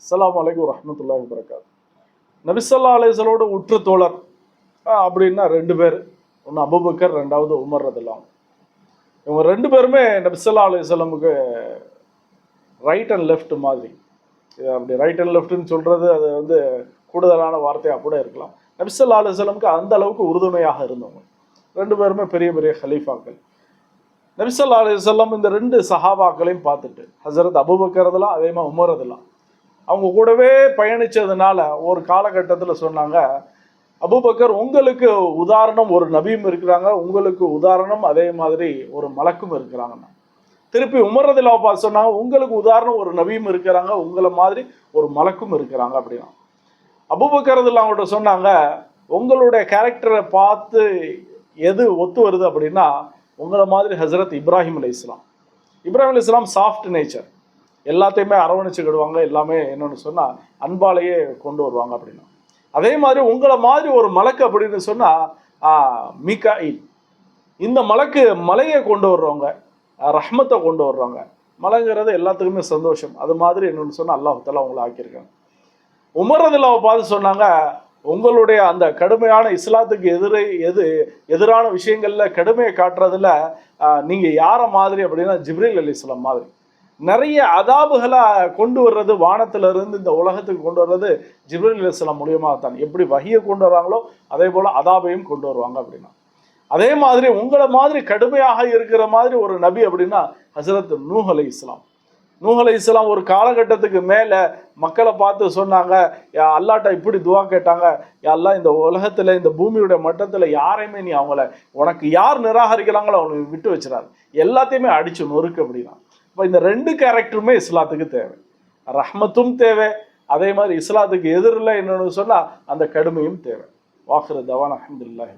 அஸ்ஸலாமு அலைக்கும் வரஹ்மத்துல்லாஹி வபரகாத்துஹு. நபி ஸல்லல்லாஹு அலைஹி வஸல்லமோட உற்ற தோழர் அப்படின்னா ரெண்டு பேர். ஒன்று அபூபக்கர், ரெண்டாவது உமர் ரலியல்லாஹு அன்ஹு. இவங்க ரெண்டு பேருமே நபி ஸல்லல்லாஹு அலைஹி வஸல்லமுக்கு ரைட் அண்ட் லெஃப்ட் மாதிரி. அப்படி ரைட் அண்ட் லெஃப்ட்னு சொல்கிறது அது வந்து கூடுதலான வார்த்தையாக கூட இருக்கலாம். நபி ஸல்லல்லாஹு அலைஹி வஸல்லமுக்கு அந்த அளவுக்கு உறுதுணையாக இருந்தவங்க. ரெண்டு பேருமே பெரிய பெரிய ஹலீஃபாக்கள். நபி ஸல்லல்லாஹு அலைஹி வஸல்லம் இந்த ரெண்டு சஹாபாக்களையும் பார்த்துட்டு ஹஸரத் அபூபக்கர் ரலியல்லாஹு அதே மாதிரி உமர் ரலியல்லாஹு அவங்க கூடவே பயணிச்சதுனால ஒரு காலகட்டத்தில் சொன்னாங்க, அபூபக்கர் உங்களுக்கு உதாரணம் ஒரு நபியும் இருக்கிறாங்க, உங்களுக்கு உதாரணம் அதே மாதிரி ஒரு மலக்கும் இருக்கிறாங்கன்னா. திருப்பி உமர் ரலியல்லாஹு பார்த்து சொன்னாங்க, உங்களுக்கு உதாரணம் ஒரு நபியும் இருக்கிறாங்க, உங்களை மாதிரி ஒரு மலக்கும் இருக்கிறாங்க அப்படின்னா. அபூபக்கர் ரலியல்லாஹு அவங்கள்ட்ட சொன்னாங்க, உங்களுடைய கேரக்டரை பார்த்து எது ஒத்து வருது அப்படின்னா உங்களை மாதிரி ஹஸரத் இப்ராஹிம் அலைஹிஸ்ஸலாம். இப்ராஹிம் அலைஹிஸ்ஸலாம் சாஃப்ட் நேச்சர், எல்லாத்தையுமே அரவணைச்சுக்கிடுவாங்க, எல்லாமே என்னன்னு சொன்னால் அன்பாலேயே கொண்டு வருவாங்க அப்படின்னா. அதே மாதிரி உங்களை மாதிரி ஒரு மலக்கு அப்படின்னு சொன்னால் மீகாயில். இந்த மலக்கு மலையை கொண்டு வர்றவங்க, ரஹ்மத்தை கொண்டு வர்றவங்க. மலைங்கிறது எல்லாத்துக்குமே சந்தோஷம். அது மாதிரி என்னன்னு சொன்னால் அல்லாஹ் தஆலா அவங்களை ஆக்கியிருக்காங்க. உமர் ரலியல்லாஹு பார்த்து சொன்னாங்க, உங்களுடைய அந்த கடுமையான இஸ்லாத்துக்கு எதிரான விஷயங்கள்ல கடுமையை காட்டுறதுல நீங்க யார மாதிரி அப்படின்னா ஜிப்ரீல் அலைஹிஸ்ஸலாம் மாதிரி. நிறைய அதாபுகளை கொண்டு வர்றது வானத்துல இருந்து இந்த உலகத்துக்கு கொண்டு வர்றது ஜிப்ரீல் அலைஹிஸ்ஸலாம் மூலியமாக தான். எப்படி வஹியை கொண்டு வர்றாங்களோ அதே போல அதாபையும் கொண்டு வருவாங்க அப்படின்னா. அதே மாதிரி உங்களை மாதிரி கடுமையாக இருக்கிற மாதிரி ஒரு நபி அப்படின்னா ஹஸரத் நூஹ் அலைஹிஸ்ஸலாம். நூஹ் அலைஹிஸ்ஸலாம் ஒரு காலகட்டத்துக்கு மேலே மக்களை பார்த்து சொன்னாங்க, அல்லாட்ட இப்படி துவா கேட்டாங்க, அல்லாஹ் இந்த உலகத்தில் இந்த பூமியுடைய மட்டத்தில் யாரையுமே நீ அவங்கள உனக்கு யார் நிராகரிக்கிறாங்களோ அவங்களுக்கு விட்டு வச்சிடாது, எல்லாத்தையுமே அடிச்சு நொறுக்கு அப்படின்னா. இப்போ இந்த ரெண்டு கேரக்டருமே இஸ்லாத்துக்கு தேவை. ரஹ்மத்தும் தேவை, அதே மாதிரி இஸ்லாத்துக்கு எதிரில் என்னன்னு சொன்னால் அந்த கடுமையும் தேவை. வாஹிரு தவான் அல்ஹம்துலில்லாஹி.